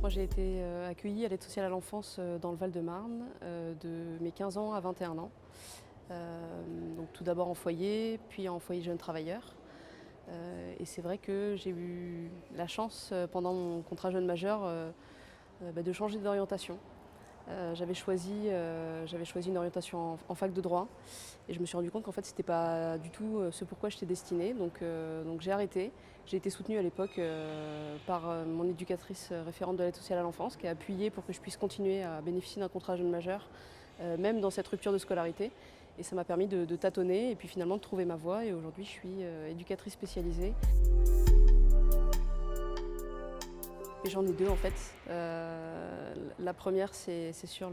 Moi, j'ai été accueillie à l'aide sociale à l'enfance dans le Val-de-Marne de mes 15 ans à 21 ans. Donc tout d'abord en foyer, puis en foyer jeunes travailleurs. Et c'est vrai que j'ai eu la chance pendant mon contrat jeune majeur de changer d'orientation. J'avais choisi une orientation en fac de droit et je me suis rendu compte qu'en fait c'était pas du tout ce pourquoi j'étais destinée. Donc j'ai arrêté. J'ai été soutenue à l'époque par mon éducatrice référente de l'aide sociale à l'enfance qui a appuyé pour que je puisse continuer à bénéficier d'un contrat jeune majeur, même dans cette rupture de scolarité. Et ça m'a permis de tâtonner et puis finalement de trouver ma voie. Et aujourd'hui je suis éducatrice spécialisée. Et j'en ai deux en fait. La première, c'est sur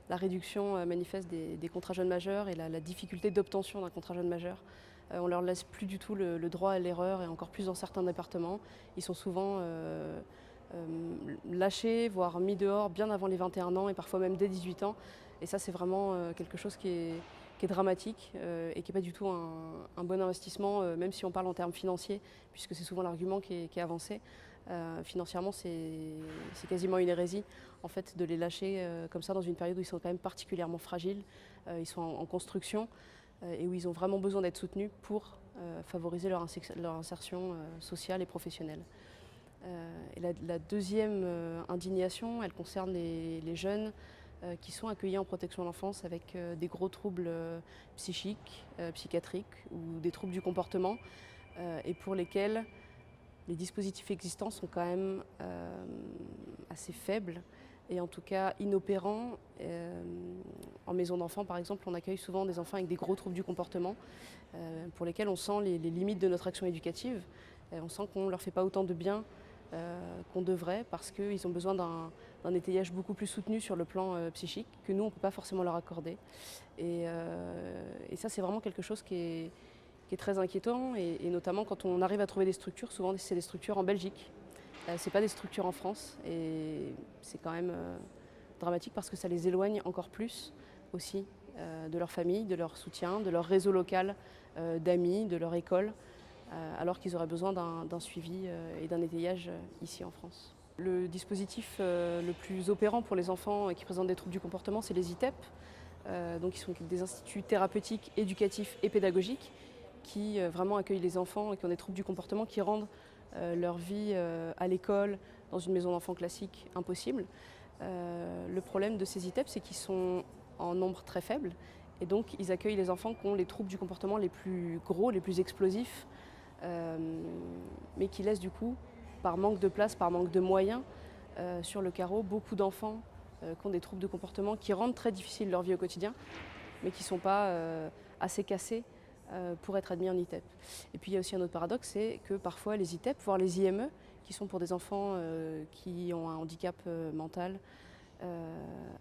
la réduction manifeste des contrats jeunes majeurs et la difficulté d'obtention d'un contrat jeune majeur. On leur laisse plus du tout le droit à l'erreur et encore plus dans certains départements. Ils sont souvent lâchés, voire mis dehors bien avant les 21 ans et parfois même dès 18 ans. Et ça, c'est vraiment quelque chose qui est dramatique et qui n'est pas du tout un bon investissement, même si on parle en termes financiers, puisque c'est souvent l'argument qui est avancé. Financièrement, c'est quasiment une hérésie en fait, de les lâcher comme ça dans une période où ils sont quand même particulièrement fragiles, ils sont en construction et où ils ont vraiment besoin d'être soutenus pour favoriser leur insertion sociale et professionnelle. Et la deuxième indignation, elle concerne les jeunes qui sont accueillis en protection de l'enfance avec des gros troubles psychiques, psychiatriques ou des troubles du comportement et pour lesquels les dispositifs existants sont quand même assez faibles et en tout cas inopérants. En maison d'enfants, par exemple, on accueille souvent des enfants avec des gros troubles du comportement pour lesquels on sent les limites de notre action éducative. On sent qu'on ne leur fait pas autant de bien qu'on devrait parce qu'ils ont besoin d'un étayage beaucoup plus soutenu sur le plan psychique que nous, on ne peut pas forcément leur accorder. Et ça, c'est vraiment quelque chose qui est très inquiétant et notamment quand on arrive à trouver des structures, souvent c'est des structures en Belgique, c'est pas des structures en France et c'est quand même dramatique parce que ça les éloigne encore plus aussi de leur famille, de leur soutien, de leur réseau local d'amis, de leur école, alors qu'ils auraient besoin d'un suivi et d'un étayage ici en France. Le dispositif le plus opérant pour les enfants qui présentent des troubles du comportement, c'est les ITEP, donc ils sont des instituts thérapeutiques, éducatifs et pédagogiques qui vraiment accueillent les enfants qui ont des troubles du comportement, qui rendent leur vie à l'école, dans une maison d'enfants classique, impossible. Le problème de ces ITEP, c'est qu'ils sont en nombre très faible et donc ils accueillent les enfants qui ont les troubles du comportement les plus gros, les plus explosifs, mais qui laissent du coup, par manque de place, par manque de moyens, sur le carreau, beaucoup d'enfants qui ont des troubles de comportement qui rendent très difficile leur vie au quotidien, mais qui ne sont pas assez cassés pour être admis en ITEP. Et puis il y a aussi un autre paradoxe, c'est que parfois les ITEP, voire les IME, qui sont pour des enfants qui ont un handicap mental,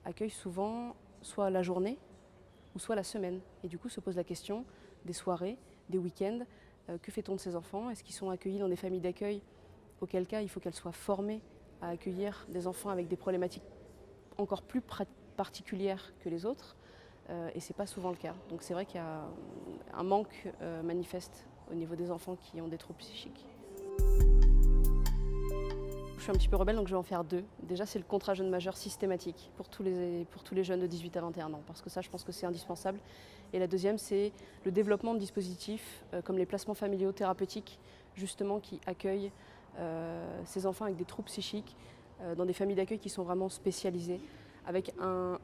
accueillent souvent soit la journée ou soit la semaine. Et du coup se pose la question des soirées, des week-ends, que fait-on de ces enfants? Est-ce qu'ils sont accueillis dans des familles d'accueil? Auquel cas il faut qu'elles soient formées à accueillir des enfants avec des problématiques encore plus particulières que les autres. Et ce n'est pas souvent le cas. Donc c'est vrai qu'il y a un manque manifeste au niveau des enfants qui ont des troubles psychiques. Je suis un petit peu rebelle, donc je vais en faire deux. Déjà, c'est le contrat jeune majeur systématique pour tous les jeunes de 18 à 21 ans, parce que ça, je pense que c'est indispensable. Et la deuxième, c'est le développement de dispositifs comme les placements familiaux thérapeutiques, justement, qui accueillent ces enfants avec des troubles psychiques dans des familles d'accueil qui sont vraiment spécialisées, avec un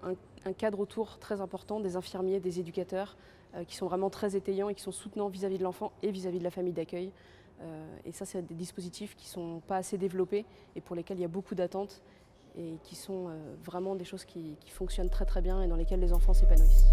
cadre autour très important, des infirmiers, des éducateurs, qui sont vraiment très étayants et qui sont soutenants vis-à-vis de l'enfant et vis-à-vis de la famille d'accueil. Et ça, c'est des dispositifs qui ne sont pas assez développés et pour lesquels il y a beaucoup d'attentes et qui sont vraiment des choses qui fonctionnent très très bien et dans lesquelles les enfants s'épanouissent.